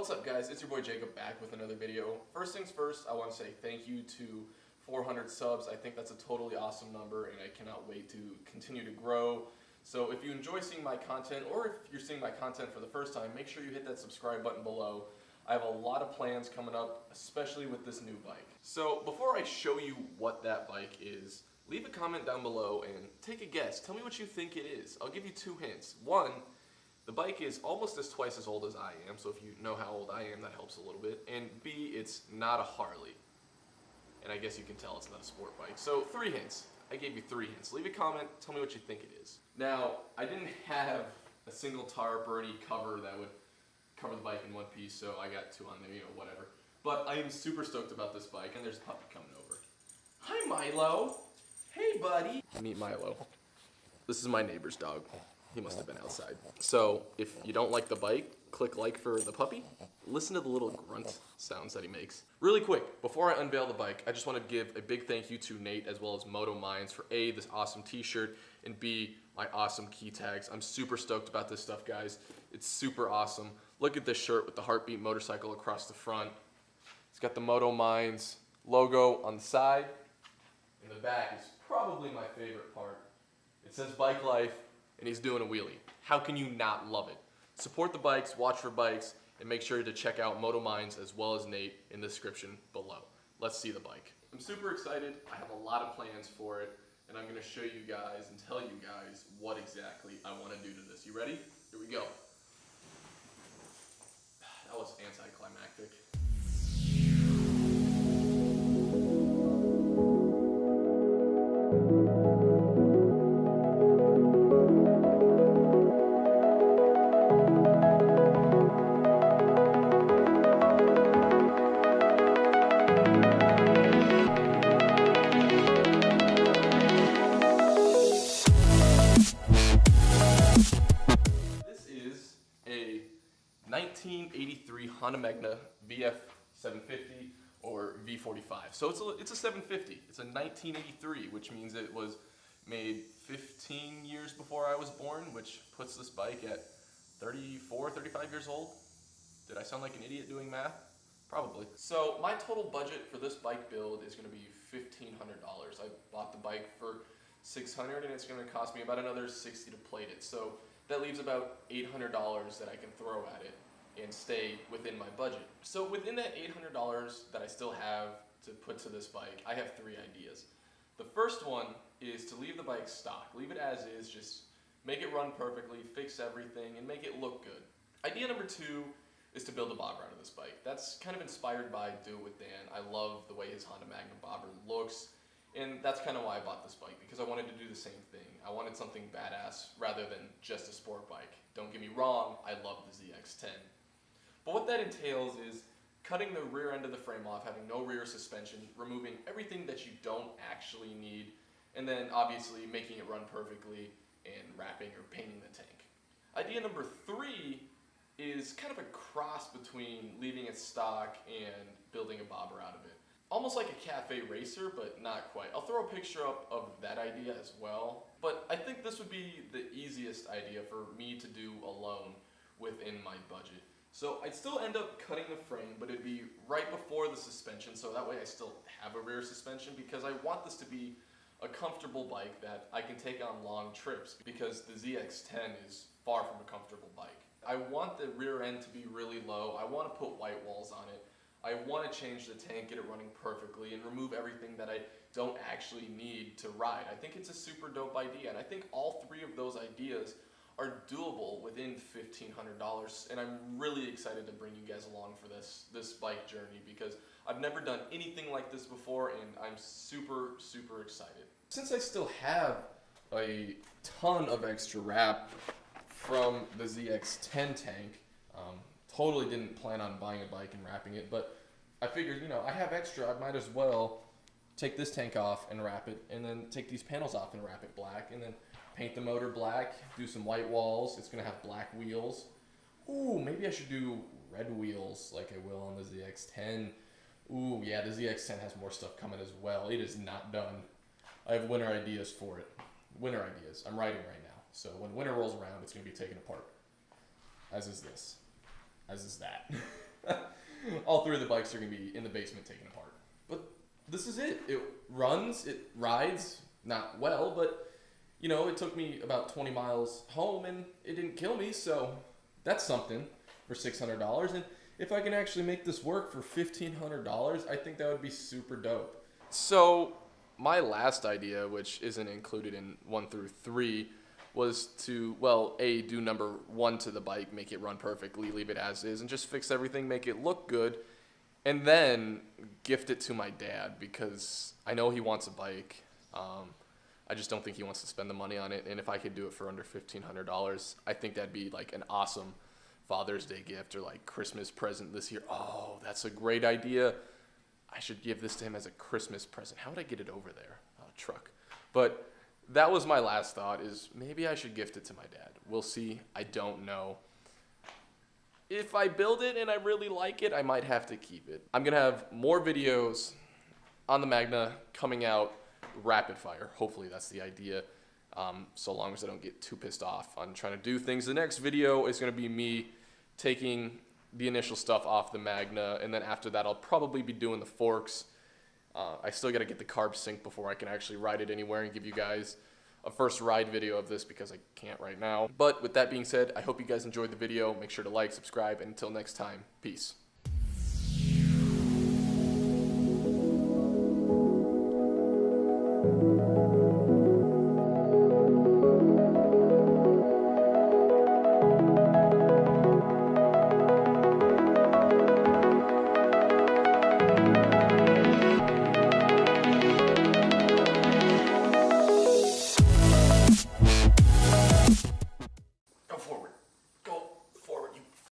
What's up guys, it's your boy Jacob back with another video. First things first, I want to say thank you to 400 subs. I think that's a totally awesome number and I cannot wait to continue to grow. So if you enjoy seeing my content, or if you're seeing my content for the first time, make sure you hit that subscribe button below. I have a lot of plans coming up, especially with this new bike. So before I show you what that bike is, leave a comment down below and take a guess. Tell me what you think it is. I'll give you two hints. One, the bike is almost twice as old as I am, so if you know how old I am, that helps a little bit. And B, it's not a Harley. And I guess you can tell it's not a sport bike. So 3 hints. I gave you 3 hints. Leave a comment, tell me what you think it is. Now, I didn't have a single tarp or any cover that would cover the bike in one piece, so I got 2 on there, whatever. But I am super stoked about this bike, and there's a puppy coming over. Hi, Milo. Hey, buddy. Meet Milo. This is my neighbor's dog. He must have been outside. So if you don't like the bike, click like for the puppy. Listen to the little grunt sounds that he makes. Really quick, before I unveil the bike, I just want to give a big thank you to Nate as well as Moto Minds for A, this awesome t-shirt, and B, my awesome key tags. I'm super stoked about this stuff, guys. It's super awesome. Look at this shirt with the Heartbeat motorcycle across the front. It's got the Moto Minds logo on the side. And the back is probably my favorite part. It says Bike Life, and he's doing a wheelie. How can you not love it? Support the bikes, watch for bikes, and make sure to check out Moto Minds as well as Nate in the description below. Let's see the bike. I'm super excited. I have a lot of plans for it, and I'm going to show you guys and tell you guys what exactly I want to do to this. You ready? Here we go. That was anticlimactic. This is a 1983 Honda Magna VF 750 or V45. So it's a 750. It's a 1983, which means it was made 15 years before I was born, which puts this bike at 34, 35 years old. Did I sound like an idiot doing math? Probably. So my total budget for this bike build is going to be $1,500. I bought the bike for $600 and it's going to cost me about another $60 to plate it. So that leaves about $800 that I can throw at it and stay within my budget. So within that $800 that I still have to put to this bike, I have 3 ideas. The first one is to leave the bike stock. Leave it as is, just make it run perfectly, fix everything, and make it look good. Idea number 2 is to build a bobber out of this bike. That's kind of inspired by Do It With Dan. I love the way his Honda Magnum bobber looks, and that's kind of why I bought this bike, because I wanted to do the same thing. I wanted something badass rather than just a sport bike. Don't get me wrong, I love the ZX-10. But what that entails is cutting the rear end of the frame off, having no rear suspension, removing everything that you don't actually need, and then obviously making it run perfectly and wrapping or painting the tank. Idea number 3 is kind of a cross between leaving it stock and building a bobber out of it. Almost like a cafe racer, but not quite. I'll throw a picture up of that idea as well, but I think this would be the easiest idea for me to do alone within my budget. So I'd still end up cutting the frame, but it'd be right before the suspension, so that way I still have a rear suspension, because I want this to be a comfortable bike that I can take on long trips, because the ZX-10 is far from a comfortable bike. I want the rear end to be really low. I want to put white walls on it. I want to change the tank, get it running perfectly, and remove everything that I don't actually need to ride. I think it's a super dope idea, and I think all 3 of those ideas are doable within $1,500, and I'm really excited to bring you guys along for this bike journey, because I've never done anything like this before, and I'm super, super excited. Since I still have a ton of extra wrap from the ZX-10 tank, totally didn't plan on buying a bike and wrapping it, but I figured, I have extra, I might as well take this tank off and wrap it, and then take these panels off and wrap it black, and then paint the motor black, do some white walls. It's going to have black wheels. Ooh, maybe I should do red wheels like I will on the ZX-10. Ooh, yeah, the ZX-10 has more stuff coming as well. It is not done. I have winter ideas for it. Winter ideas. I'm writing right now. So when winter rolls around, it's going to be taken apart. As is this. As is that. All three of the bikes are going to be in the basement taken apart. But this is it. It runs, it rides, not well, but, you know, it took me about 20 miles home and it didn't kill me, so that's something for $600. And if I can actually make this work for $1,500, I think that would be super dope. So my last idea, which isn't included in 1 through 3, was to, well, A, do number 1 to the bike, make it run perfectly, leave it as is, and just fix everything, make it look good, and then gift it to my dad, because I know he wants a bike. I just don't think he wants to spend the money on it, and if I could do it for under $1,500, I think that'd be like an awesome Father's Day gift or like Christmas present this year. Oh, that's a great idea. I should give this to him as a Christmas present. How would I get it over there? Truck. But that was my last thought, is maybe I should gift it to my dad. We'll see. I don't know. If I build it and I really like it, I might have to keep it. I'm going to have more videos on the Magna coming out rapid fire. Hopefully that's the idea. So long as I don't get too pissed off on trying to do things. The next video is going to be me taking the initial stuff off the Magna, and then after that I'll probably be doing the forks. I still got to get the carb sync before I can actually ride it anywhere and give you guys a first ride video of this, because I can't right now. But with that being said, I hope you guys enjoyed the video. Make sure to like, subscribe, and until next time, peace.